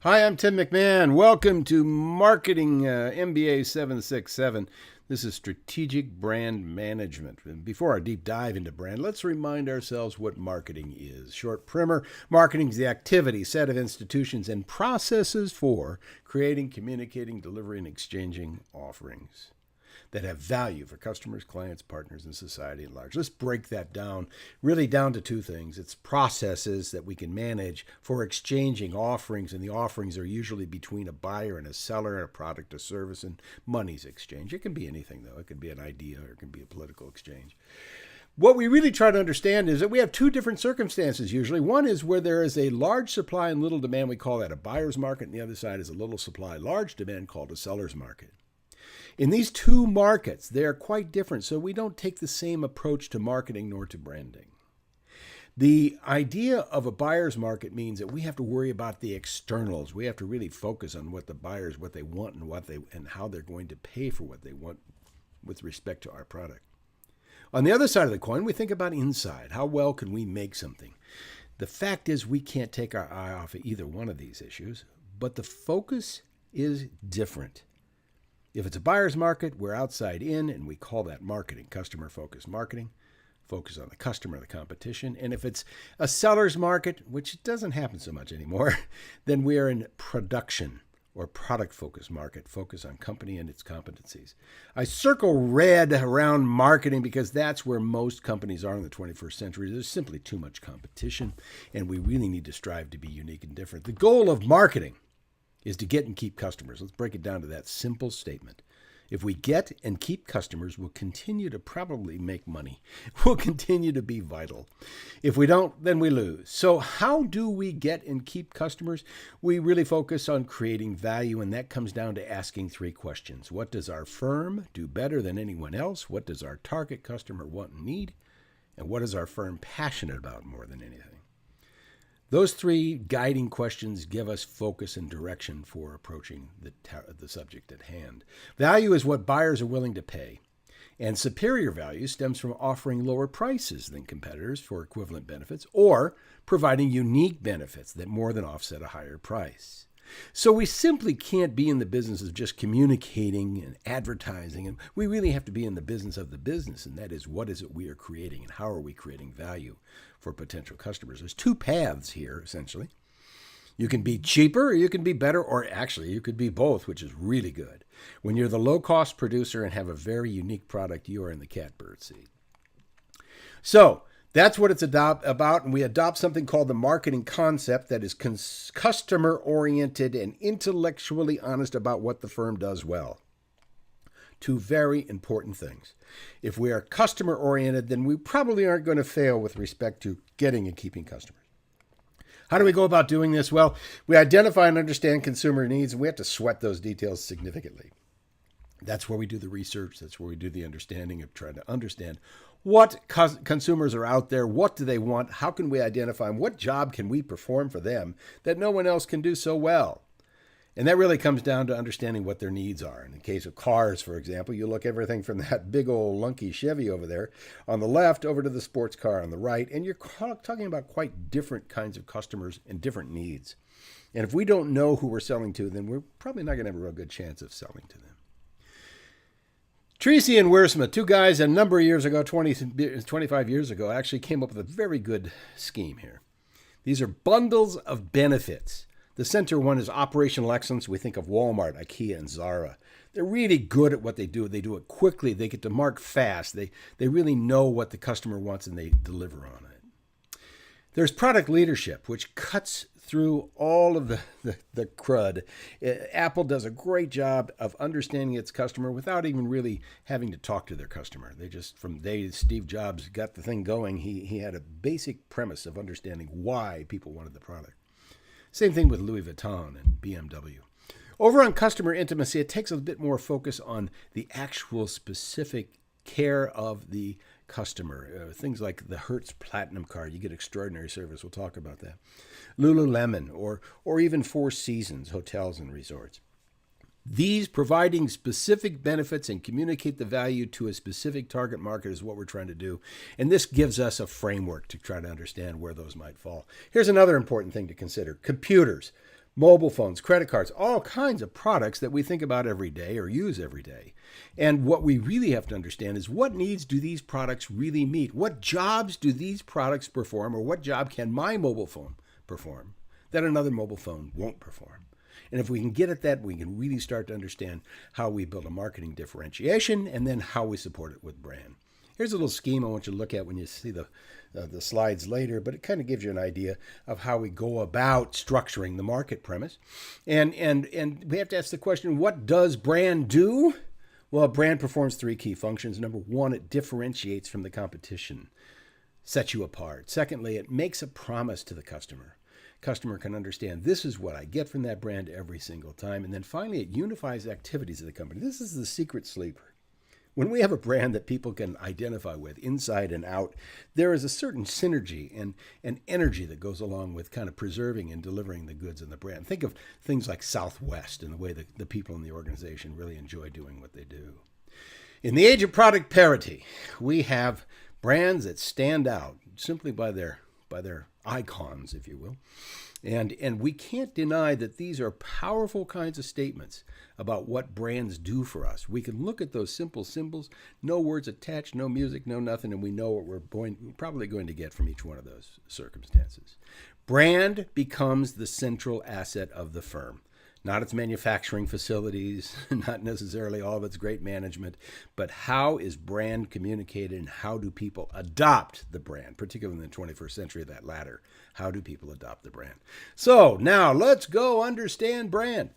Hi, I'm Tim McMahon. Welcome to Marketing MBA 767. This is Strategic Brand Management. And before our deep dive into brand, let's remind ourselves what marketing is. Short primer, marketing is the activity, set of institutions, and processes for creating, communicating, delivering, and exchanging offerings that have value for customers, clients, partners, and society at large. Let's break that down, really down to two things. It's processes that we can manage for exchanging offerings, and the offerings are usually between a buyer and a seller, a product, a service, and money's exchange. It can be anything, though. It can be an idea or it can be a political exchange. What we really try to understand is that we have two different circumstances usually. One is where there is a large supply and little demand. We call that a buyer's market, and the other side is a little supply, large demand, called a seller's market. In these two markets, they are quite different, so we don't take the same approach to marketing nor to branding. The idea of a buyer's market means that we have to worry about the externals. We have to really focus on what the buyers, what they want, and how they're going to pay for what they want with respect to our product. On the other side of the coin, we think about inside. How well can we make something? The fact is we can't take our eye off of either one of these issues, but the focus is different. If it's a buyer's market, we're outside in, and we call that marketing, customer-focused marketing, focus on the customer, the competition. And if it's a seller's market, which doesn't happen so much anymore, then we are in production or product-focused market, focus on company and its competencies. I circle red around marketing because that's where most companies are in the 21st century. There's simply too much competition, and we really need to strive to be unique and different. The goal of marketing is to get and keep customers. Let's break it down to that simple statement. If we get and keep customers, we'll continue to probably make money. We'll continue to be vital. If we don't, then we lose. So how do we get and keep customers? We really focus on creating value, and that comes down to asking three questions. What does our firm do better than anyone else? What does our target customer want and need? And what is our firm passionate about more than anything? Those three guiding questions give us focus and direction for approaching the subject at hand. Value is what buyers are willing to pay, and superior value stems from offering lower prices than competitors for equivalent benefits or providing unique benefits that more than offset a higher price. So we simply can't be in the business of just communicating and advertising, and we really have to be in the business of the business, and that is, what is it we are creating and how are we creating value for potential customers. There's two paths here, essentially. You can be cheaper or you can be better, or actually you could be both, which is really good. When you're the low-cost producer and have a very unique product, you are in the catbird seat. So that's what it's about, and we adopt something called the marketing concept that is customer-oriented and intellectually honest about what the firm does well. Two very important things. If we are customer-oriented, then we probably aren't going to fail with respect to getting and keeping customers. How do we go about doing this? Well, we identify and understand consumer needs, and we have to sweat those details significantly. That's where we do the research. That's where we do the understanding of trying to understand what consumers are out there. What do they want? How can we identify them? What job can we perform for them that no one else can do so well? And that really comes down to understanding what their needs are. In the case of cars, for example, you look everything from that big old lunky Chevy over there on the left over to the sports car on the right, and you're talking about quite different kinds of customers and different needs. And if we don't know who we're selling to, then we're probably not going to have a real good chance of selling to them. Tracy and Wiersma, two guys a number of years ago, 25 years ago, actually came up with a very good scheme here. These are bundles of benefits. The center one is operational excellence. We think of Walmart, IKEA, and Zara. They're really good at what they do. They do it quickly. They get to mark fast. They really know what the customer wants, and they deliver on it. There's product leadership, which cuts through all of the crud. Apple does a great job of understanding its customer without even really having to talk to their customer. They just, from the day Steve Jobs got the thing going, he had a basic premise of understanding why people wanted the product. Same thing with Louis Vuitton and BMW. Over on customer intimacy, it takes a bit more focus on the actual specific care of the customer. Things like the Hertz Platinum card, you get extraordinary service. We'll talk about that. Lululemon or even Four Seasons hotels and resorts. These providing specific benefits and communicate the value to a specific target market is what we're trying to do. And this gives us a framework to try to understand where those might fall. Here's another important thing to consider. Computers. Mobile phones, credit cards, all kinds of products that we think about every day or use every day. And what we really have to understand is what needs do these products really meet? What jobs do these products perform, or what job can my mobile phone perform that another mobile phone won't perform? And if we can get at that, we can really start to understand how we build a marketing differentiation and then how we support it with brand. Here's a little scheme I want you to look at when you see the slides later, but it kind of gives you an idea of how we go about structuring the market premise. And we have to ask the question, what does brand do? Well, brand performs three key functions. Number one, it differentiates from the competition, sets you apart. Secondly, it makes a promise to the customer. Customer can understand this is what I get from that brand every single time. And then finally, it unifies activities of the company. This is the secret sleeper. When we have a brand that people can identify with inside and out, there is a certain synergy and energy that goes along with kind of preserving and delivering the goods in the brand. Think of things like Southwest and the way that the people in the organization really enjoy doing what they do. In the age of product parity, we have brands that stand out simply by their icons, if you will. And we can't deny that these are powerful kinds of statements about what brands do for us. We can look at those simple symbols, no words attached, no music, no nothing, and we know what we're probably going to get from each one of those circumstances. Brand becomes the central asset of the firm. Not its manufacturing facilities, not necessarily all of its great management, but how is brand communicated and how do people adopt the brand, particularly in the 21st century, that latter. How do people adopt the brand? So now let's go understand brand.